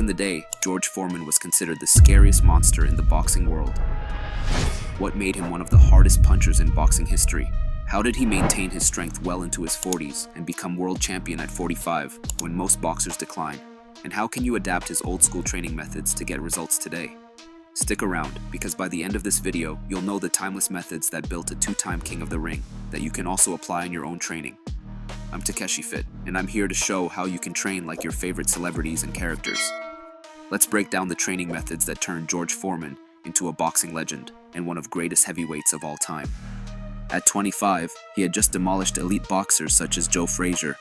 in the day, George Foreman was considered the scariest monster in the boxing world. What made him one of the hardest punchers in boxing history? How did he maintain his strength well into his 40s and become world champion at 45 when most boxers decline? And how can you adapt his old-school training methods to get results today? Stick around, because by the end of this video, you'll know the timeless methods that built a two-time king of the ring that you can also apply in your own training. I'm Takeshi Fit, and I'm here to show how you can train like your favorite celebrities and characters. Let's break down the training methods that turned George Foreman into a boxing legend and one of greatest heavyweights of all time. At 25, he had just demolished elite boxers such as Joe Frazier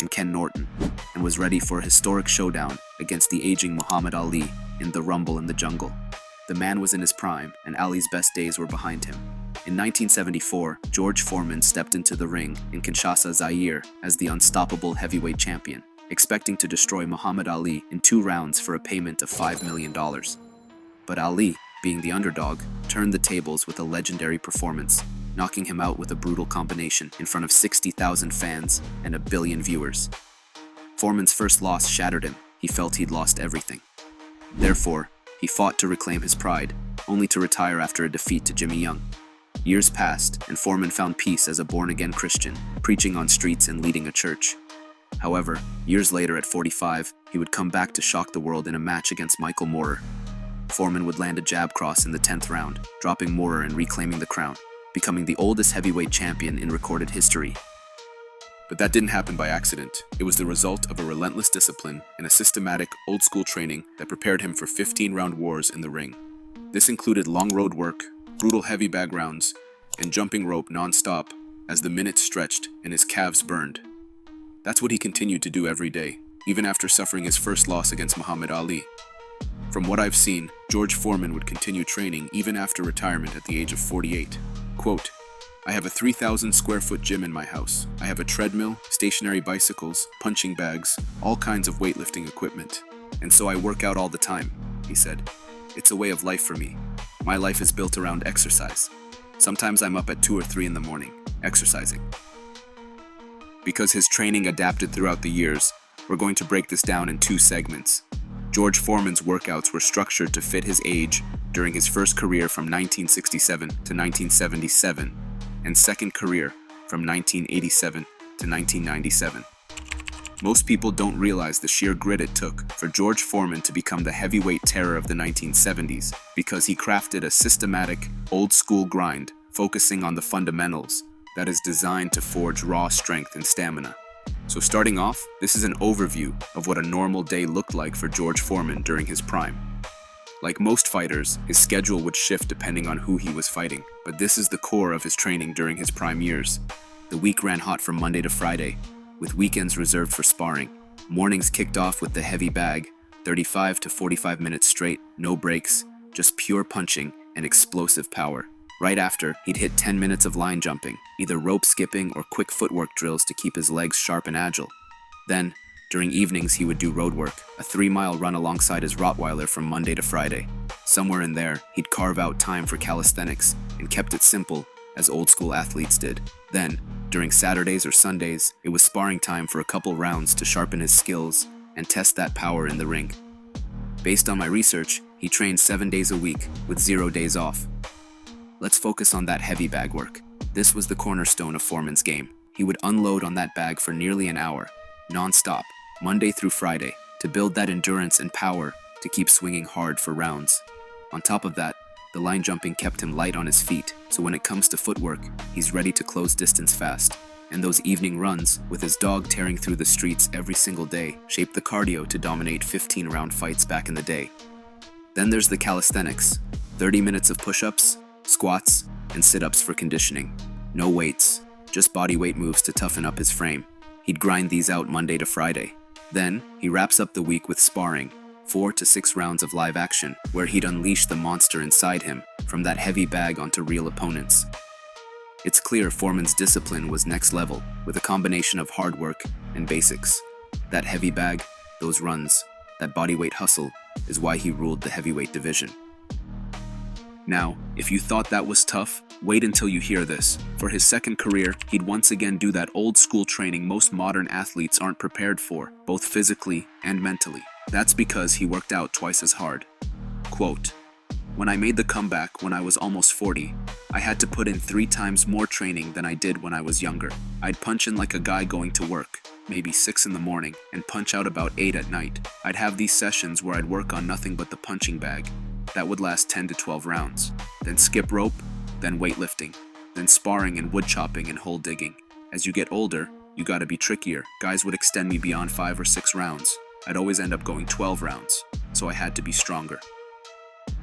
and Ken Norton, and was ready for a historic showdown against the aging Muhammad Ali in the Rumble in the Jungle. The man was in his prime, and Ali's best days were behind him. In 1974, George Foreman stepped into the ring in Kinshasa, Zaire, as the unstoppable heavyweight champion, expecting to destroy Muhammad Ali in 2 rounds for a payment of $5 million. But Ali, being the underdog, turned the tables with a legendary performance, knocking him out with a brutal combination in front of 60,000 fans and 1 billion viewers. Foreman's first loss shattered him. He felt he'd lost everything. Therefore, he fought to reclaim his pride, only to retire after a defeat to Jimmy Young. Years passed, and Foreman found peace as a born-again Christian, preaching on streets and leading a church. However, years later at 45, he would come back to shock the world in a match against Michael Moorer. Foreman would land a jab cross in the 10th round, dropping Moorer and reclaiming the crown, becoming the oldest heavyweight champion in recorded history. But that didn't happen by accident. It was the result of a relentless discipline and a systematic, old-school training that prepared him for 15-round wars in the ring. This included long road work, brutal heavy bag rounds, and jumping rope non-stop as the minutes stretched and his calves burned. That's what he continued to do every day, even after suffering his first loss against Muhammad Ali. From what I've seen, George Foreman would continue training even after retirement at the age of 48. Quote, "I have a 3,000 square foot gym in my house. I have a treadmill, stationary bicycles, punching bags, all kinds of weightlifting equipment. And so I work out all the time," he said. "It's a way of life for me. My life is built around exercise. Sometimes I'm up at 2 or 3 in the morning, exercising." Because his training adapted throughout the years, we're going to break this down in 2 segments. George Foreman's workouts were structured to fit his age during his first career from 1967 to 1977, and second career from 1987 to 1997. Most people don't realize the sheer grit it took for George Foreman to become the heavyweight terror of the 1970s, because he crafted a systematic, old-school grind focusing on the fundamentals that is designed to forge raw strength and stamina. So starting off, this is an overview of what a normal day looked like for George Foreman during his prime. Like most fighters, his schedule would shift depending on who he was fighting, but this is the core of his training during his prime years. The week ran hot from Monday to Friday, with weekends reserved for sparring. Mornings kicked off with the heavy bag, 35 to 45 minutes straight, no breaks, just pure punching and explosive power. Right after, he'd hit 10 minutes of line jumping, either rope skipping or quick footwork drills to keep his legs sharp and agile. Then, during evenings, he would do road work, a 3-mile run alongside his Rottweiler from Monday to Friday. Somewhere in there, he'd carve out time for calisthenics and kept it simple, as old-school athletes did. Then, during Saturdays or Sundays, it was sparring time for a couple rounds to sharpen his skills and test that power in the ring. Based on my research, he trained 7 days a week with 0 days off. Let's focus on that heavy bag work. This was the cornerstone of Foreman's game. He would unload on that bag for nearly an hour, non-stop, Monday through Friday, to build that endurance and power to keep swinging hard for rounds. On top of that, the line jumping kept him light on his feet, so when it comes to footwork, he's ready to close distance fast. And those evening runs, with his dog tearing through the streets every single day, shaped the cardio to dominate 15-round fights back in the day. Then there's the calisthenics, 30 minutes of push-ups, squats, and sit-ups for conditioning. No weights, just body weight moves to toughen up his frame. He'd grind these out Monday to Friday. Then, he wraps up the week with sparring, 4 to 6 rounds of live action, where he'd unleash the monster inside him from that heavy bag onto real opponents. It's clear Foreman's discipline was next level, with a combination of hard work and basics. That heavy bag, those runs, that bodyweight hustle is why he ruled the heavyweight division. Now, if you thought that was tough, wait until you hear this. For his second career, he'd once again do that old-school training most modern athletes aren't prepared for, both physically and mentally. That's because he worked out twice as hard. Quote, "When I made the comeback when I was almost 40, I had to put in 3 times more training than I did when I was younger. I'd punch in like a guy going to work, maybe 6 in the morning, and punch out about 8 at night. I'd have these sessions where I'd work on nothing but the punching bag. That would last 10 to 12 rounds. Then skip rope, then weightlifting, then sparring and wood chopping and hole digging. As you get older, you gotta be trickier. Guys would extend me beyond 5 or 6 rounds. I'd always end up going 12 rounds, so I had to be stronger."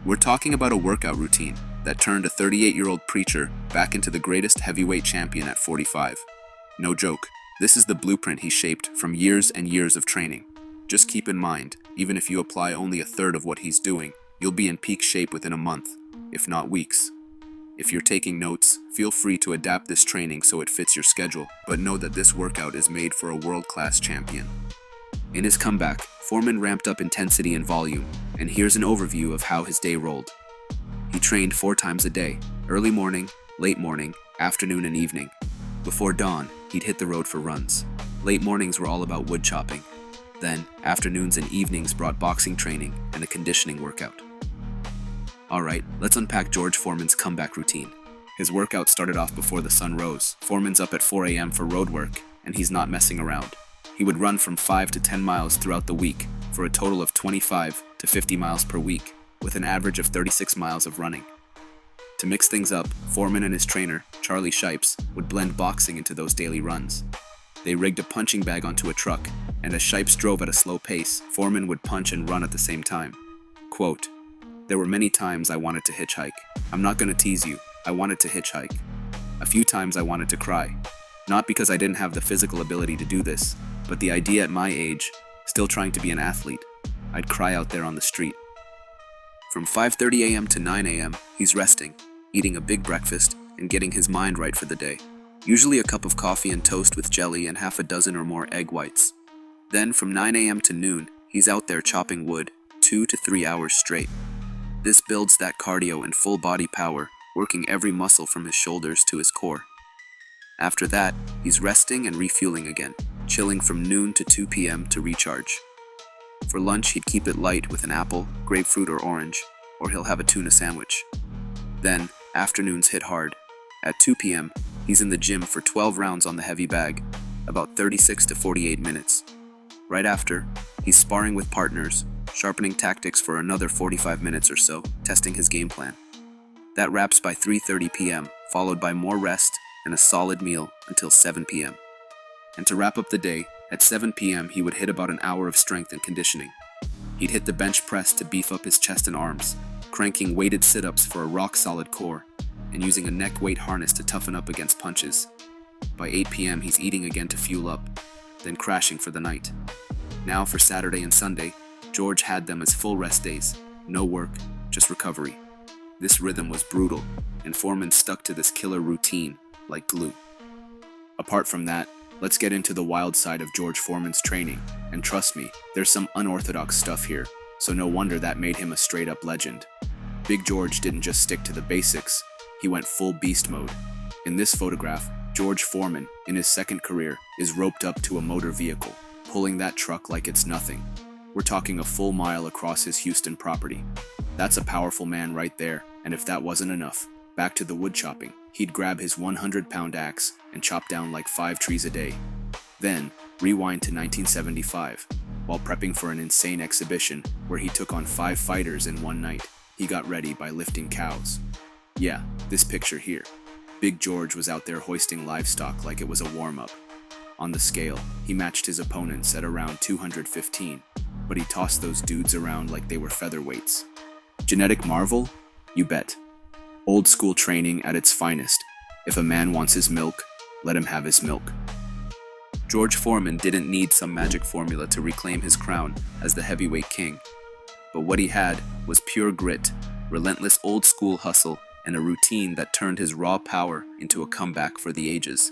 We're talking about a workout routine that turned a 38-year-old preacher back into the greatest heavyweight champion at 45. No joke, this is the blueprint he shaped from years and years of training. Just keep in mind, even if you apply only a third of what he's doing, you'll be in peak shape within a month, if not weeks. If you're taking notes, feel free to adapt this training so it fits your schedule, but know that this workout is made for a world-class champion. In his comeback, Foreman ramped up intensity and volume, and here's an overview of how his day rolled. He trained 4 times a day, early morning, late morning, afternoon, and evening. Before dawn, he'd hit the road for runs. Late mornings were all about wood chopping. Then, afternoons and evenings brought boxing training and a conditioning workout. Alright, let's unpack George Foreman's comeback routine. His workout started off before the sun rose. Foreman's up at 4 a.m. for road work, and he's not messing around. He would run from 5 to 10 miles throughout the week, for a total of 25 to 50 miles per week, with an average of 36 miles of running. To mix things up, Foreman and his trainer, Charlie Shipes, would blend boxing into those daily runs. They rigged a punching bag onto a truck, and as Shipes drove at a slow pace, Foreman would punch and run at the same time. Quote, "There were many times I wanted to hitchhike. I'm not gonna tease you, I wanted to hitchhike. A few times I wanted to cry. Not because I didn't have the physical ability to do this, but the idea at my age, still trying to be an athlete, I'd cry out there on the street." From 5:30 a.m. to 9 a.m., he's resting, eating a big breakfast, and getting his mind right for the day. Usually a cup of coffee and toast with jelly and half a dozen or more egg whites. Then from 9 a.m. to noon, he's out there chopping wood, 2 to 3 hours straight. This builds that cardio and full body power, working every muscle from his shoulders to his core. After that, he's resting and refueling again, chilling from noon to 2 p.m. to recharge. For lunch, he'd keep it light with an apple, grapefruit, or orange, or he'll have a tuna sandwich. Then, afternoons hit hard. At 2 p.m., he's in the gym for 12 rounds on the heavy bag, about 36 to 48 minutes. Right after, he's sparring with partners, sharpening tactics for another 45 minutes or so, testing his game plan. That wraps by 3:30 p.m., followed by more rest and a solid meal until 7 p.m. And to wrap up the day, at 7 p.m. he would hit about an hour of strength and conditioning. He'd hit the bench press to beef up his chest and arms, cranking weighted sit-ups for a rock-solid core, and using a neck weight harness to toughen up against punches. By 8 p.m. he's eating again to fuel up, then crashing for the night. Now for Saturday and Sunday, George had them as full rest days, no work, just recovery. This rhythm was brutal, and Foreman stuck to this killer routine like glue. Apart from that, let's get into the wild side of George Foreman's training, and trust me, there's some unorthodox stuff here, so no wonder that made him a straight-up legend. Big George didn't just stick to the basics, he went full beast mode. In this photograph, George Foreman, in his second career, is roped up to a motor vehicle, pulling that truck like it's nothing. We're talking a full mile across his Houston property. That's a powerful man right there, and if that wasn't enough, back to the wood chopping. He'd grab his 100-pound axe and chop down like 5 trees a day. Then, rewind to 1975. While prepping for an insane exhibition where he took on 5 fighters in one night, he got ready by lifting cows. Yeah, this picture here. Big George was out there hoisting livestock like it was a warm-up. On the scale, he matched his opponents at around 215, but he tossed those dudes around like they were featherweights. Genetic marvel? You bet. Old school training at its finest. If a man wants his milk, let him have his milk. George Foreman didn't need some magic formula to reclaim his crown as the heavyweight king. But what he had was pure grit, relentless old school hustle, and a routine that turned his raw power into a comeback for the ages.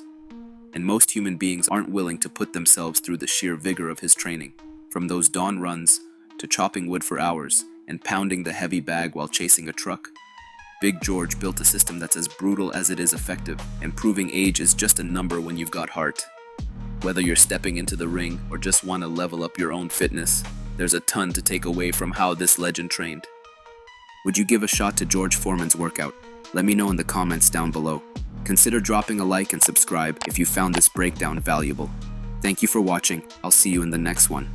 And most human beings aren't willing to put themselves through the sheer vigor of his training, from those dawn runs to chopping wood for hours and pounding the heavy bag while chasing a truck. Big George built a system that's as brutal as it is effective, and proving age is just a number when you've got heart. Whether you're stepping into the ring or just want to level up your own fitness, there's a ton to take away from how this legend trained. Would you give a shot to George Foreman's workout? Let me know in the comments down below. Consider dropping a like and subscribe if you found this breakdown valuable. Thank you for watching. I'll see you in the next one.